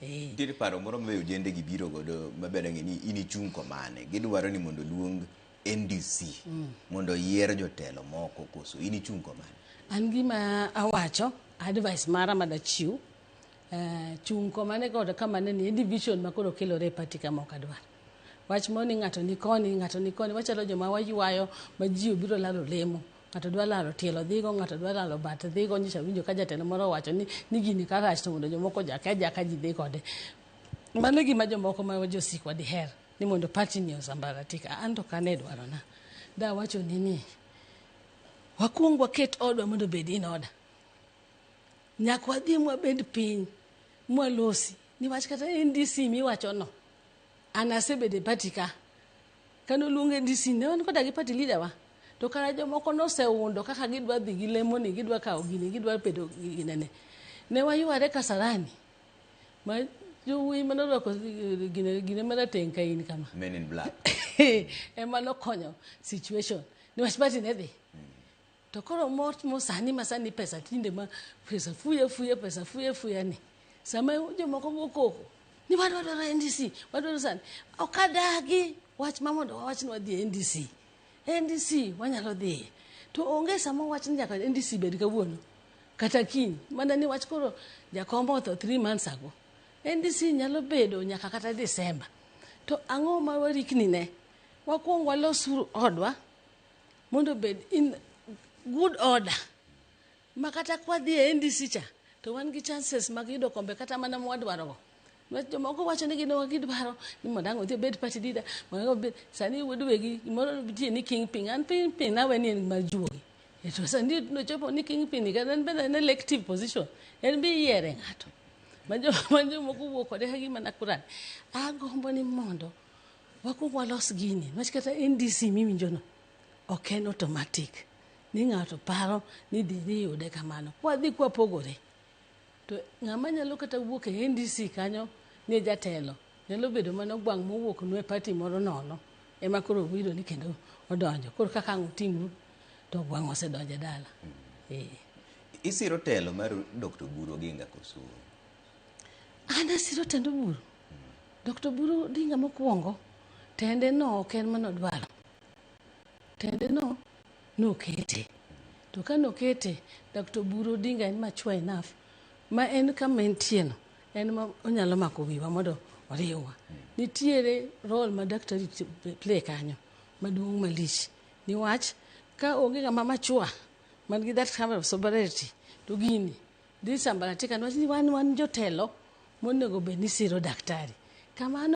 Nitiere paro moro ma ojende gi biro godo maber ni ini chung komane. Gidwaro ni mondo luong NDC mondo yier jotelo moko koso ini chung komane. An gima awacho advice mara madachiw chung komane godo kamane ni division makoro kelore party kama okadwar. Wach moni ng'ato ni koni wachalo joma waywayo ma ji obiro lalo lemo. Ng'ato dwa lalo tielo dhigo, ng'ato dwa lalo bat dhigo, nyicha winjo ka jatelo moro wacho ni gini karach to mondo jomoko jaka ji dhi kode. Mano gima jomoko ma josikwa diher ni mondo party ni osambaratika. An to kane dwarona. Da wacho ni wakuong waket odwa mondo bed in order. Nyaka wadhi mwabed piny mwalosi niwach kata NDC miwacho no. An asebede party ka. Kano luonge NDC ne wan koda gi party leader wa. To kara jomoko noseundo kaka gidwa dhi gi lemo ni, gidwa kawo gini, gidwa pedo ginene. Ne wayware Kasarani. Ma jowuoyi manorwako gine marateng' ka in kama. Men in black. Ema nokonyo situation. Niwach party ne dhi. To koro masani pesa tinde ma pesa fuya ni. Sama jomoko gokoko. Ni wadwaro NDC, wadwaro sani. Okadagi wach mamondo wawach ni wadhi NDC. NDC wanyalo dhi. To onge sama wach ni nyaka NDC bed kawuono. Kata kiny. Mana ni wach koro jakombo to 3 months ago. NDC nyalo bedo nyaka kata December. To ang'o ma warikni ne? Wakuong walosuru odwa mondo bed in good order. Makata kwa dhi NDC cha. To wan gi chances mag yudo kombe kata mana mwadwarogo. Jomoko wacho ni gidwaro ni mondo ang' odhi bed party leader, mondo bed sani wedwegi moro bitie ni kingpin, an pin nawe ni mar juogi. To sani no chopo ni kingpin ka en bende en elective position. En bi yiere ng'ato. Jomoko wuok kode ka gima nakuran. Agombo ni mondo wakuong walos gini. Wach kata NDC miwinjo no ok en automatic. Ni ng'ato paro ni dhi yude kamano. Wadhi kwa pogore. To ng'ama nyalo kata wuok e NDC kanyo ni jatelo. Nyalo bedo mana gwang' mowuok nwe party moro nono. Ema koro wido ni kendo odonjo. Koro kaka ng'utimu to gwang' osedonjo dala. Isiro telo mar Dr. Ruth Odinga koso? An asiro tendo buru. Dr. Ruth Odinga mokwongo tende no ok en mana odwaro. Tende no nokete. To ka nokete Dr. Ruth Odinga en mature enough ma en kama entieno en ma onyalo mako wiwa mondo oriwa. Nitiere role ma daktari play kanyo maduong' malich. Niwach ka onge ng'ama machua man gi that kind of sobriety to gini dhi sambaratika. Niwach ni wan jotelo monego bed ni siro daktari. Kamano